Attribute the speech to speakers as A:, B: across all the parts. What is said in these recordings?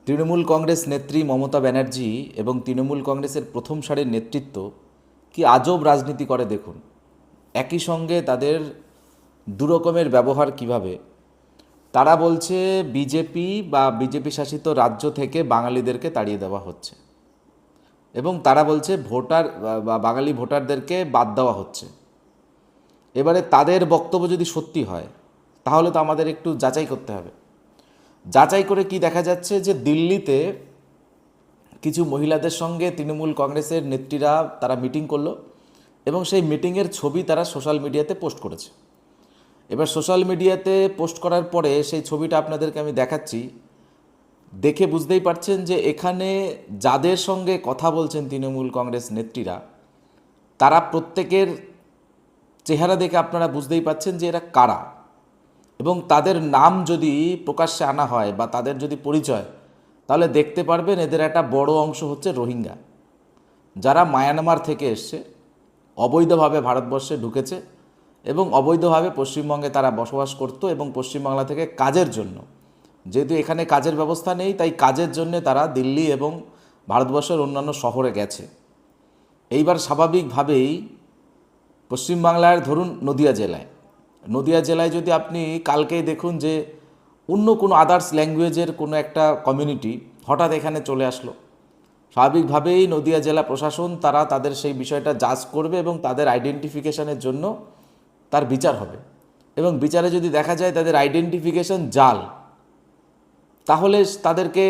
A: তৃণমূল কংগ্রেস নেত্রী মমতা ব্যানার্জি এবং তৃণমূল কংগ্রেসের প্রথম সারির নেতৃত্ব কি আজব রাজনীতি করে দেখুন। একই সঙ্গে তাদের দুরকমের ব্যবহার কিভাবে। তারা বলছে বিজেপি বা বিজেপি শাসিত রাজ্য থেকে বাঙালিদেরকে তাড়িয়ে দেওয়া হচ্ছে এবং তারা বলছে ভোটার বা বাঙালি ভোটারদেরকে বাদ দেওয়া হচ্ছে। এবারে তাদের বক্তব্য যদি সত্যি হয় তাহলে তো আমাদের একটু যাচাই করতে হবে। যাচাই করে কি দেখা যাচ্ছে যে দিল্লিতে কিছু মহিলাদের সঙ্গে তৃণমূল কংগ্রেসের নেত্রীরা তারা মিটিং করলো এবং সেই মিটিংয়ের ছবি তারা সোশ্যাল মিডিয়াতে পোস্ট করেছে। এবার সোশ্যাল মিডিয়াতে পোস্ট করার পরে সেই ছবিটা আপনাদেরকে আমি দেখাচ্ছি। দেখে বুঝতেই পারছেন যে এখানে যাদের সঙ্গে কথা বলছেন তৃণমূল কংগ্রেস নেত্রীরা, তারা প্রত্যেকের চেহারা দেখে আপনারা বুঝতেই পারছেন যে এরা কারা, এবং তাদের নাম যদি প্রকাশ্যে আনা হয় বা তাদের যদি পরিচয়, তাহলে দেখতে পারবেন এদের একটা বড় অংশ হচ্ছে রোহিঙ্গা, যারা মায়ানমার থেকে এসছে, অবৈধভাবে ভারতবর্ষে ঢুকেছে এবং অবৈধভাবে পশ্চিমবঙ্গে তারা বসবাস করত এবং পশ্চিমবাংলা থেকে কাজের জন্য, যেহেতু এখানে কাজের ব্যবস্থা নেই, তাই কাজের জন্য তারা দিল্লি এবং ভারতবর্ষের অন্যান্য শহরে গেছে। এইবার স্বাভাবিকভাবেই পশ্চিমবাংলার ধরুন নদিয়া জেলায় যদি আপনি কালকেই দেখুন যে অন্য কোনো আদার্স ল্যাঙ্গুয়েজের কোনো একটা কমিউনিটি হঠাৎ এখানে চলে আসলো, স্বাভাবিকভাবেই নদিয়া জেলা প্রশাসন তারা তাদের সেই বিষয়টা জাজ করবে এবং তাদের আইডেন্টিফিকেশনের জন্য তার বিচার হবে। এবং বিচারে যদি দেখা যায় তাদের আইডেন্টিফিকেশন জাল, তাহলে তাদেরকে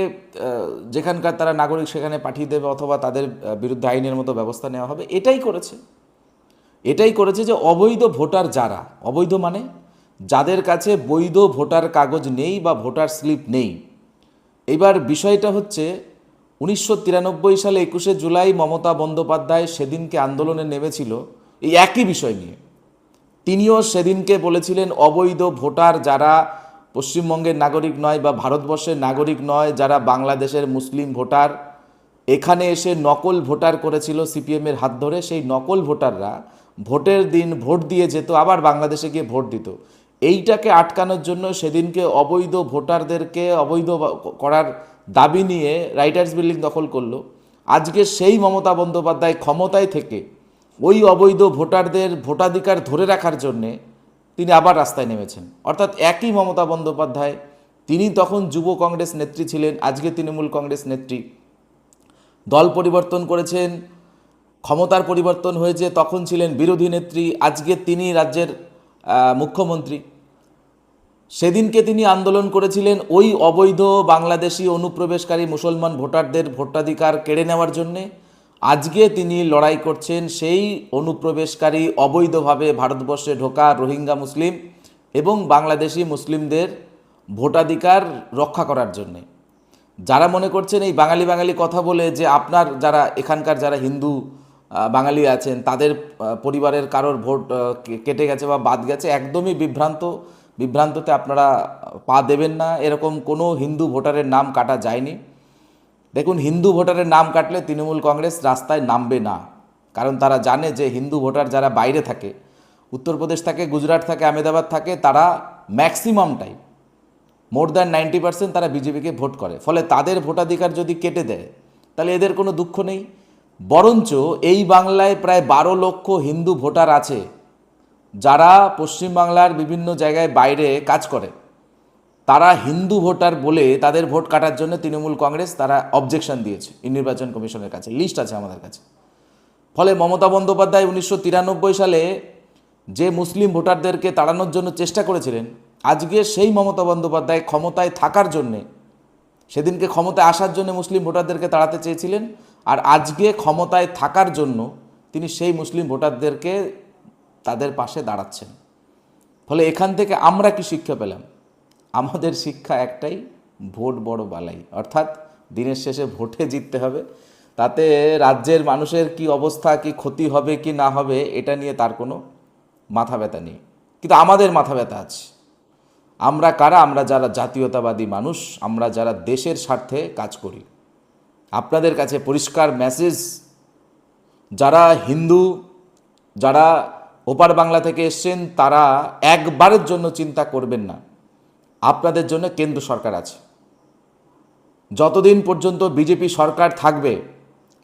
A: যেখানকার তারা নাগরিক সেখানে পাঠিয়ে দেবে অথবা তাদের বিরুদ্ধে আইনের মতো ব্যবস্থা নেওয়া হবে। এটাই করেছে যে অবৈধ ভোটার যারা, অবৈধ মানে যাদের কাছে বৈধ ভোটার কাগজ নেই বা ভোটার স্লিপ নেই। এবার বিষয়টা হচ্ছে 1993 সালে 21শে জুলাই মমতা বন্দ্যোপাধ্যায় সেদিনকে আন্দোলনে নেমেছিল এই একই বিষয় নিয়ে। তিনিও সেদিনকে বলেছিলেন অবৈধ ভোটার যারা পশ্চিমবঙ্গের নাগরিক নয় বা ভারতবর্ষের নাগরিক নয়, যারা বাংলাদেশের মুসলিম ভোটার, এখানে এসে নকল ভোটার করেছিল সিপিএমের হাত ধরে, সেই নকল ভোটাররা ভোটের দিন ভোট দিয়ে যেত, আবার বাংলাদেশে গিয়ে ভোট দিত। এইটাকে আটকানোর জন্য সেদিনকে অবৈধ ভোটারদেরকে অবৈধ করার দাবি নিয়ে রাইটার্স বিল্ডিং দখল করলো। আজকে সেই মমতা বন্দ্যোপাধ্যায় ক্ষমতায় থেকে ওই অবৈধ ভোটারদের ভোটাধিকার ধরে রাখার জন্যে তিনি আবার রাস্তায় নেমেছেন। অর্থাৎ একই মমতা বন্দ্যোপাধ্যায়, তিনি তখন যুব কংগ্রেস নেত্রী ছিলেন, আজকে তৃণমূল কংগ্রেস নেত্রী। দল পরিবর্তন করেছেন, ক্ষমতার পরিবর্তন হয়েছে, তখন ছিলেন বিরোধী নেত্রী, আজকে তিনি রাজ্যের মুখ্যমন্ত্রী। সেদিনকে তিনি আন্দোলন করেছিলেন ওই অবৈধ বাংলাদেশি অনুপ্রবেশকারী মুসলমান ভোটারদের ভোটাধিকার কেড়ে নেওয়ার জন্যে। আজকে তিনি লড়াই করছেন সেই অনুপ্রবেশকারী অবৈধভাবে ভারতবর্ষে ঢোকা রোহিঙ্গা মুসলিম এবং বাংলাদেশি মুসলিমদের ভোটাধিকার রক্ষা করার জন্যে। যারা মনে করছেন এই বাঙালি বাঙালি কথা বলে যে আপনার যারা এখানকার যারা হিন্দু বাঙালি আছেন তাদের পরিবারের কারোর ভোট কেটে গেছে বা বাদ গেছে, একদমই বিভ্রান্ততে আপনারা পা দেবেন না। এরকম কোনো হিন্দু ভোটারের নাম কাটা যায়নি। দেখুন, হিন্দু ভোটারের নাম কাটলে তৃণমূল কংগ্রেস রাস্তায় নামবে না, কারণ তারা জানে যে হিন্দু ভোটার যারা বাইরে থাকে, উত্তরপ্রদেশ থাকে, গুজরাট থাকে, আহমেদাবাদ থাকে, তারা ম্যাক্সিমামটাই মোর দ্যান 90% তারা বিজেপিকে ভোট করে। ফলে তাদের ভোটাধিকার যদি কেটে দেয় তাহলে এদের কোনো দুঃখ নেই। বরঞ্চ এই বাংলায় প্রায় 12 লক্ষ হিন্দু ভোটার আছে যারা পশ্চিমবাংলার বিভিন্ন জায়গায় বাইরে কাজ করে। তারা হিন্দু ভোটার বলে তাদের ভোট কাটার জন্য তৃণমূল কংগ্রেস তারা অবজেকশন দিয়েছে নির্বাচন কমিশনের কাছে, লিস্ট আছে আমাদের কাছে। ফলে মমতা বন্দ্যোপাধ্যায় 1993 সালে যে মুসলিম ভোটারদেরকে তাড়ানোর জন্য চেষ্টা করেছিলেন, আজকে সেই মমতা বন্দ্যোপাধ্যায় ক্ষমতায় থাকার জন্যে, সেদিনকে ক্ষমতায় আসার জন্য মুসলিম ভোটারদেরকে তাড়াতে চেয়েছিলেন, আর আজকে ক্ষমতায় থাকার জন্য তিনি সেই মুসলিম ভোটারদেরকে তাদের পাশে দাঁড়াচ্ছেন। ফলে এখান থেকে আমরা কি শিক্ষা পেলাম? আমাদের শিক্ষা একটাই, ভোট বড় বালাই। অর্থাৎ দিনের শেষে ভোটে জিততে হবে, তাতে রাজ্যের মানুষের কি অবস্থা, কি ক্ষতি হবে কি না হবে এটা নিয়ে তার কোনো মাথা ব্যথা নেই। কিন্তু আমাদের মাথা ব্যথা আছে। আমরা কারা? আমরা যারা জাতীয়তাবাদী মানুষ, আমরা যারা দেশের স্বার্থে কাজ করি। আপনাদের কাছে পরিষ্কার মেসেজ, যারা হিন্দু, যারা ওপার বাংলা থেকে এসছেন, তারা একবারের জন্য চিন্তা করবেন না, আপনাদের জন্য কেন্দ্র সরকার আছে। যতদিন পর্যন্ত বিজেপি সরকার থাকবে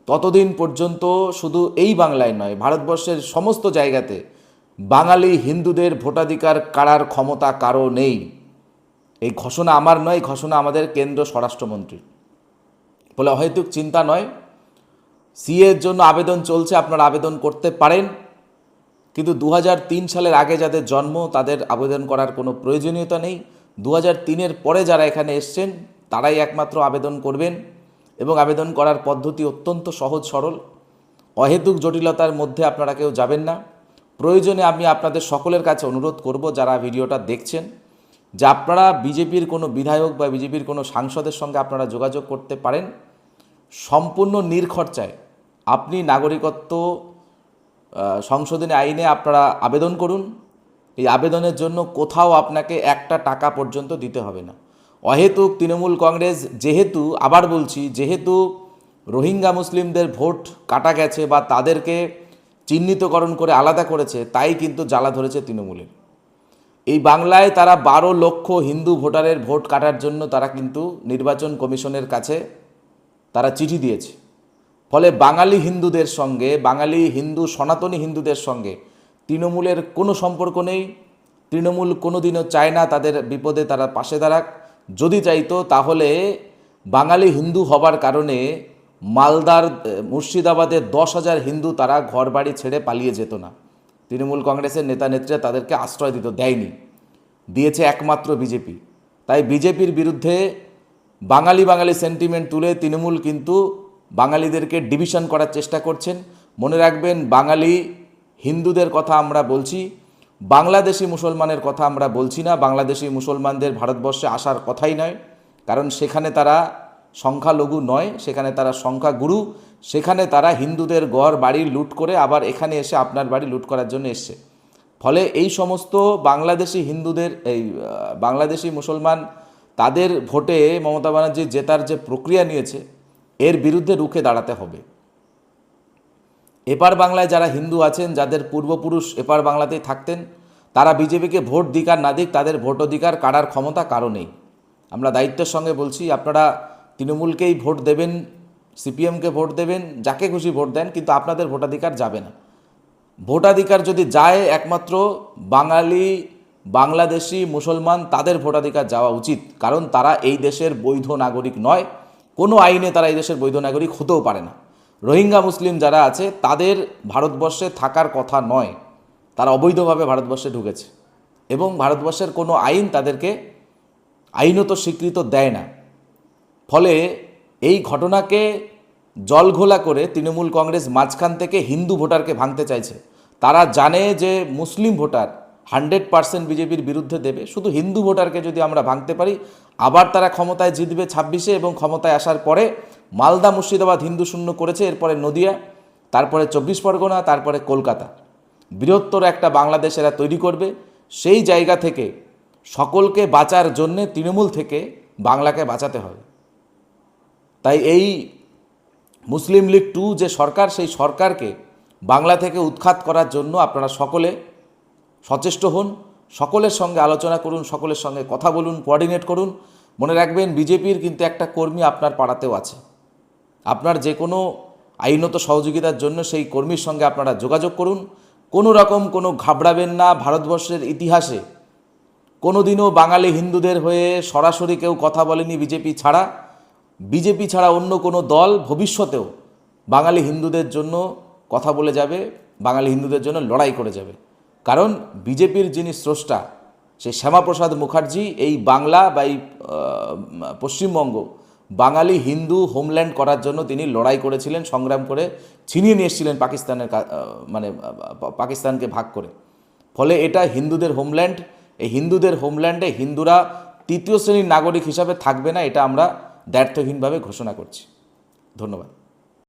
A: ততদিন পর্যন্ত শুধু এই বাংলায় নয়, ভারতবর্ষের সমস্ত জায়গাতে বাঙালি হিন্দুদের ভোটাধিকার কাড়ার ক্ষমতা কারও নেই। এই ঘোষণা আমার নয়, ঘোষণা আমাদের কেন্দ্র স্বরাষ্ট্রমন্ত্রীর। ফলে অহেতুক চিন্তা নয়, সিএর জন্য আবেদন চলছে, আপনারা আবেদন করতে পারেন, কিন্তু 2003 সালের আগে যাদের জন্ম তাদের আবেদন করার কোনো প্রয়োজনীয়তা নেই। 2003-এর পরে যারা এখানে এসছেন তারাই একমাত্র আবেদন করবেন, এবং আবেদন করার পদ্ধতি অত্যন্ত সহজ সরল। অহেতুক জটিলতার মধ্যে আপনারা কেউ যাবেন না। প্রয়োজনে আমি আপনাদের সকলের কাছে অনুরোধ করব, যারা ভিডিওটা দেখছেন, যে আপনারা বিজেপির কোনো বিধায়ক বা বিজেপির কোনো সাংসদের সঙ্গে আপনারা যোগাযোগ করতে পারেন। সম্পূর্ণ নির্খরচায় আপনি নাগরিকত্ব সংশোধনী আইনে আপনারা আবেদন করুন। এই আবেদনের জন্য কোথাও আপনাকে একটা টাকা পর্যন্ত দিতে হবে না। অহেতুক তৃণমূল কংগ্রেস যেহেতু, আবার বলছি, যেহেতু রোহিঙ্গা মুসলিমদের ভোট কাটা গেছে বা তাদেরকে চিহ্নিতকরণ করে আলাদা করেছে, তাই কিন্তু জ্বালা ধরেছে তৃণমূলের। এই বাংলায় তারা 12 লক্ষ হিন্দু ভোটারের ভোট কাটার জন্য তারা কিন্তু নির্বাচন কমিশনের কাছে তারা চিঠি দিয়েছে। ফলে বাঙালি হিন্দুদের সঙ্গে, বাঙালি হিন্দু সনাতনী হিন্দুদের সঙ্গে তৃণমূলের কোনো সম্পর্ক নেই। তৃণমূল কোনোদিনও চায় না তাদের বিপদে তারা পাশে দাঁড়াক। যদি চাইতো তাহলে বাঙালি হিন্দু হবার কারণে মালদার, মুর্শিদাবাদের 10,000 হিন্দু তারা ঘর বাড়ি ছেড়ে পালিয়ে যেত না। তৃণমূল কংগ্রেসের নেতা নেত্রীরা তাদেরকে আশ্রয় দিত, দেয়নি, দিয়েছে একমাত্র বিজেপি। তাই বিজেপির বিরুদ্ধে বাঙালি সেন্টিমেন্ট তুলে তৃণমূল কিন্তু বাঙালিদেরকে ডিভিশন করার চেষ্টা করছেন। মনে রাখবেন, বাঙালি হিন্দুদের কথা আমরা বলছি, বাংলাদেশি মুসলমানের কথা আমরা বলছি না। বাংলাদেশি মুসলমানদের ভারতবর্ষে আসার কথাই নয়, কারণ সেখানে তারা সংখ্যালঘু নয়, সেখানে তারা সংখ্যাগুরু। সেখানে তারা হিন্দুদের গড় বাড়ি লুট করে আবার এখানে এসে আপনার বাড়ি লুট করার জন্য এসছে। ফলে এই সমস্ত বাংলাদেশি হিন্দুদের, এই বাংলাদেশি মুসলমান, তাদের ভোটে মমতা ব্যানার্জি জেতার যে প্রক্রিয়া নিয়েছে, এর বিরুদ্ধে রুখে দাঁড়াতে হবে। এপার বাংলায় যারা হিন্দু আছেন, যাদের পূর্বপুরুষ এপার বাংলাতেই থাকতেন, তারা বিজেপিকে ভোট দিক আর না দিক, তাদের ভোট অধিকার কাড়ার ক্ষমতা কারো নেই। আমরা দায়িত্বের সঙ্গে বলছি, আপনারা তৃণমূলকেই ভোট দেবেন, সিপিএমকে ভোট দেবেন, যাকে খুশি ভোট দেন, কিন্তু আপনাদের ভোটাধিকার যাবে না। ভোটাধিকার যদি যায়, একমাত্র বাঙালি, বাংলাদেশি, মুসলমান, তাদের ভোটাধিকার যাওয়া উচিত, কারণ তারা এই দেশের বৈধ নাগরিক নয়। কোনো আইনে তারা এই দেশের বৈধ নাগরিক হতেও পারে না। রোহিঙ্গা মুসলিম যারা আছে তাদের ভারতবর্ষে থাকার কথা নয়, তারা অবৈধভাবে ভারতবর্ষে ঢুকেছে, এবং ভারতবর্ষের কোনো আইন তাদেরকে আইনত স্বীকৃত দেয় না। ফলে এই ঘটনাকে জলঘোলা করে তৃণমূল কংগ্রেস মাঝখান থেকে হিন্দু ভোটারকে ভাঙতে চাইছে। তারা জানে যে মুসলিম ভোটার 100% বিজেপির বিরুদ্ধে দেবে, শুধু হিন্দু ভোটারকে যদি আমরা ভাঙতে পারি, আবার তারা ক্ষমতায় জিতবে 26-এ, এবং ক্ষমতায় আসার পরে মালদা, মুর্শিদাবাদ হিন্দু শূন্য করেছে, এরপরে নদিয়া, তারপরে 24 পরগনা, তারপরে কলকাতা, বৃহত্তর একটা বাংলাদেশ এরা তৈরি করবে। সেই জায়গা থেকে সকলকে বাঁচার জন্যে তৃণমূল থেকে বাংলাকে বাঁচাতে হবে। তাই এই মুসলিম লীগ 2 যে সরকার, সেই সরকারকে বাংলা থেকে উৎখাত করার জন্য আপনারা সকলে সচেষ্ট হন, সকলের সঙ্গে আলোচনা করুন, সকলের সঙ্গে কথা বলুন, কোঅর্ডিনেট করুন। মনে রাখবেন, বিজেপির কিন্তু একটা কর্মী আপনার পাড়াতেও আছে। আপনার যে কোনো আইনত সহযোগিতার জন্য সেই কর্মীর সঙ্গে আপনারা যোগাযোগ করুন। কোনো রকম কোনো ঘাবড়াবেন না। ভারতবর্ষের ইতিহাসে কোনোদিনও বাঙালি হিন্দুদের হয়ে সরাসরি কেউ কথা বলেনি বিজেপি ছাড়া অন্য কোনো দল ভবিষ্যতেও বাঙালি হিন্দুদের জন্য কথা বলে যাবে, বাঙালি হিন্দুদের জন্য লড়াই করে যাবে। কারণ বিজেপির যিনি স্রষ্টা, সেই শ্যামাপ্রসাদ মুখার্জি এই বাংলা বা এই পশ্চিমবঙ্গ বাঙালি হিন্দু হোমল্যান্ড করার জন্য তিনি লড়াই করেছিলেন, সংগ্রাম করে ছিনিয়ে নিয়ে এসেছিলেন পাকিস্তানকে ভাগ করে। ফলে এটা হিন্দুদের হোমল্যান্ড। এই হিন্দুদের হোমল্যান্ডে হিন্দুরা তৃতীয় শ্রেণীর নাগরিক হিসাবে থাকবে না, এটা আমরা দ্ব্যর্থহীনভাবে ঘোষণা করছি। ধন্যবাদ।